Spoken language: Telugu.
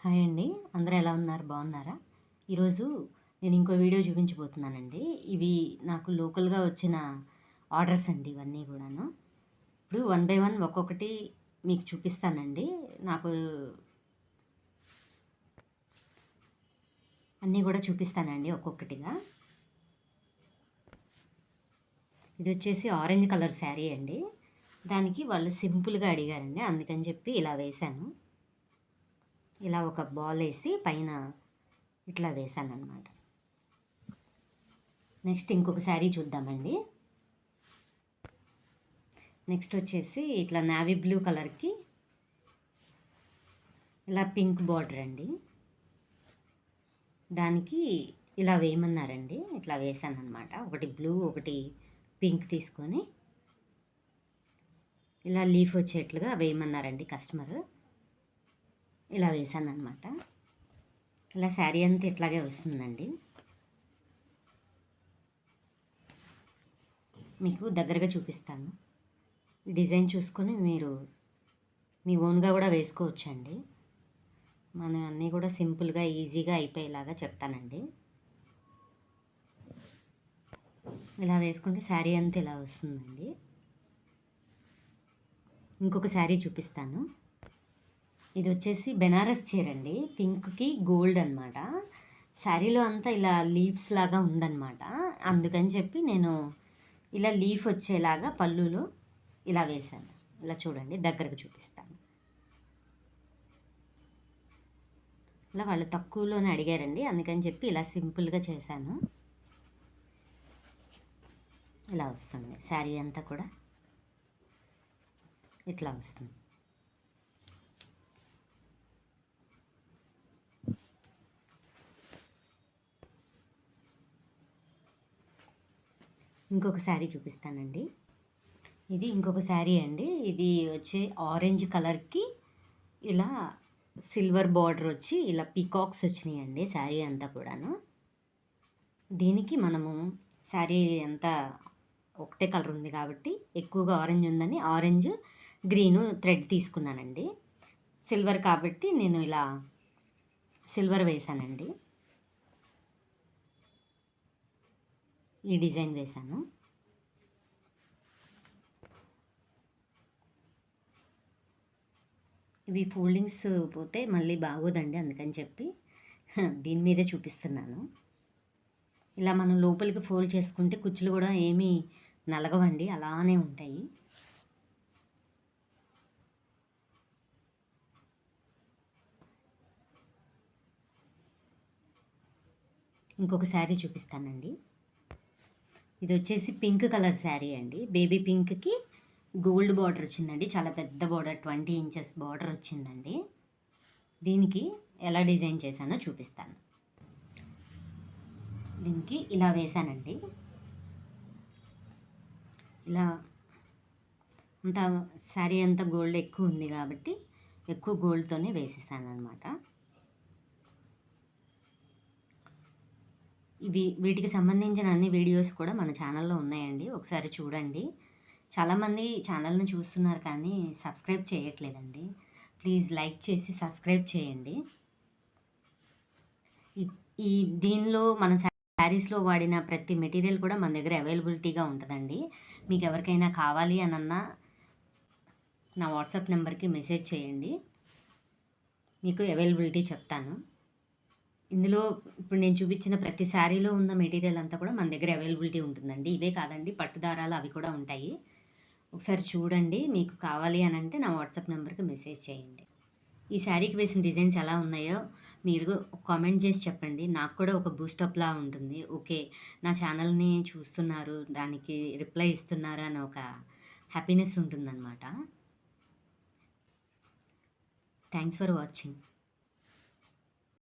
హాయ్ అండి. అందరూ ఎలా ఉన్నారు? బాగున్నారా? ఈరోజు నేను ఇంకో వీడియో చూపించబోతున్నానండి. ఇవి నాకు లోకల్‌గా వచ్చిన ఆర్డర్స్ అండి ఇవన్నీ గూడాను. ఇప్పుడు వన్ బై వన్ ఒక్కొక్కటి మీకు చూపిస్తానండి. నాకు అన్నీ గూడా చూపిస్తానండి ఒక్కొక్కటిగా. ఇదొచ్చేసి ఆరెంజ్ కలర్ శారీ అండి. దానికి వాళ్ళు సింపుల్‌గా అడిగారండి. అందుకని చెప్పి ఇలా వేశాను. ఇలా ఒక బాల్ ఏసి పైన ఇట్లా వేశాననమాట. నెక్స్ట్ ఇంకొక శారీ చూద్దామండి. నెక్స్ట్ వచ్చేసి ఇట్లా నావీ బ్లూ కలర్కి ఇలా పింక్ బార్డర్ అండి. దానికి ఇలా వేయమన్నారండి. ఇట్లా వేసాను అనమాట. ఒకటి బ్లూ ఒకటి పింక్ తీసుకొని ఇలా లీఫ్ వచ్చేట్లుగా వేయమన్నారండి కస్టమర్. ఇలా వేసాను అనమాట. ఇలా శారీ అంతా ఇట్లాగే వస్తుందండి. మీకు దగ్గరగా చూపిస్తాను. ఈ డిజైన్ చూసుకొని మీరు మీ ఓన్గా కూడా వేసుకోవచ్చండి. మనం అన్నీ కూడా సింపుల్గా ఈజీగా అయిపోయేలాగా చెప్తానండి. ఇలా వేసుకుంటే శారీ అంతా ఇలా వస్తుందండి. ఇంకొక శారీ చూపిస్తాను. ఇది వచ్చేసి బెనారస్ చీర అండి. పింక్కి గోల్డ్ అనమాట. శారీలో అంతా ఇలా లీవ్స్ లాగా ఉందన్నమాట. అందుకని చెప్పి నేను ఇలా లీఫ్ వచ్చేలాగా పళ్ళులో ఇలా వేశాను. ఇలా చూడండి, దగ్గరకు చూపిస్తాను. ఇలా వాళ్ళు తక్కువలోనే అడిగారండి. అందుకని చెప్పి ఇలా సింపుల్గా చేశాను. ఇలా వస్తుంది శారీ అంతా కూడా ఇట్లా వస్తుంది. ఇంకొక శారీ చూపిస్తానండి. ఇది ఇంకొక శారీ అండి. ఇది వచ్చి ఆరెంజ్ కలర్కి ఇలా సిల్వర్ బార్డర్ వచ్చి ఇలా పీకాక్స్ వచ్చినాయండి శారీ అంతా కూడాను. దీనికి మనము శారీ అంతా ఒకటే కలర్ ఉంది కాబట్టి ఎక్కువగా ఆరెంజ్ ఉందని ఆరెంజ్ గ్రీను థ్రెడ్ తీసుకున్నానండి. సిల్వర్ కాబట్టి నేను ఇలా సిల్వర్ వేసానండి. ఈ డిజైన్ వేశాను. ఇవి ఫోల్డింగ్స్ పోతే మళ్ళీ బాగోదండి. అందుకని చెప్పి దీని మీదే చూపిస్తున్నాను. ఇలా మనం లోపలికి ఫోల్డ్ చేసుకుంటే కుచ్చులు కూడా ఏమీ నలగవండి, అలానే ఉంటాయి. ఇంకొక శారీ చూపిస్తానండి. ఇది వచ్చేసి పింక్ కలర్ శారీ అండి. బేబీ పింక్కి గోల్డ్ బార్డర్ వచ్చిందండి. చాలా పెద్ద బార్డర్, 20 ఇంచెస్ బార్డర్ వచ్చిందండి. దీనికి ఎలా డిజైన్ చేశానో చూపిస్తాను. దీనికి ఇలా వేసానండి. ఇలా అంతా శారీ అంతా గోల్డ్ ఎక్కువ ఉంది కాబట్టి ఎక్కువ గోల్డ్తోనే వేసేసాను అనమాట. వీటికి సంబంధించిన అన్ని వీడియోస్ కూడా మన ఛానల్లో ఉన్నాయండి. ఒకసారి చూడండి. చాలామంది ఛానల్ని చూస్తున్నారు కానీ సబ్స్క్రైబ్ చేయట్లేదండి. ప్లీజ్ లైక్ చేసి సబ్స్క్రైబ్ చేయండి. ఈ దీనిలో మన శారీస్లో వాడిన ప్రతి మెటీరియల్ కూడా మన దగ్గర అవైలబిలిటీగా ఉంటుందండి. మీకు ఎవరికైనా కావాలి అనన్నా నా వాట్సాప్ నెంబర్కి మెసేజ్ చేయండి, మీకు అవైలబిలిటీ చెప్తాను. ఇందులో ఇప్పుడు నేను చూపించిన ప్రతి శారీలో ఉన్న మెటీరియల్ అంతా కూడా మన దగ్గర అవైలబిలిటీ ఉంటుందండి. ఇవే కాదండి, పట్టుదారాలు అవి కూడా ఉంటాయి. ఒకసారి చూడండి. మీకు కావాలి అని అంటే నా వాట్సాప్ నెంబర్కి మెసేజ్ చేయండి. ఈ శారీకి వేసిన డిజైన్స్ ఎలా ఉన్నాయో మీరు కామెంట్ చేసి చెప్పండి. నాకు కూడా ఒక బూస్టప్లా ఉంటుంది. ఓకే, నా ఛానల్ని చూస్తున్నారు, దానికి రిప్లై ఇస్తున్నారు అని ఒక హ్యాపీనెస్ ఉంటుందన్నమాట. Thanks for watching.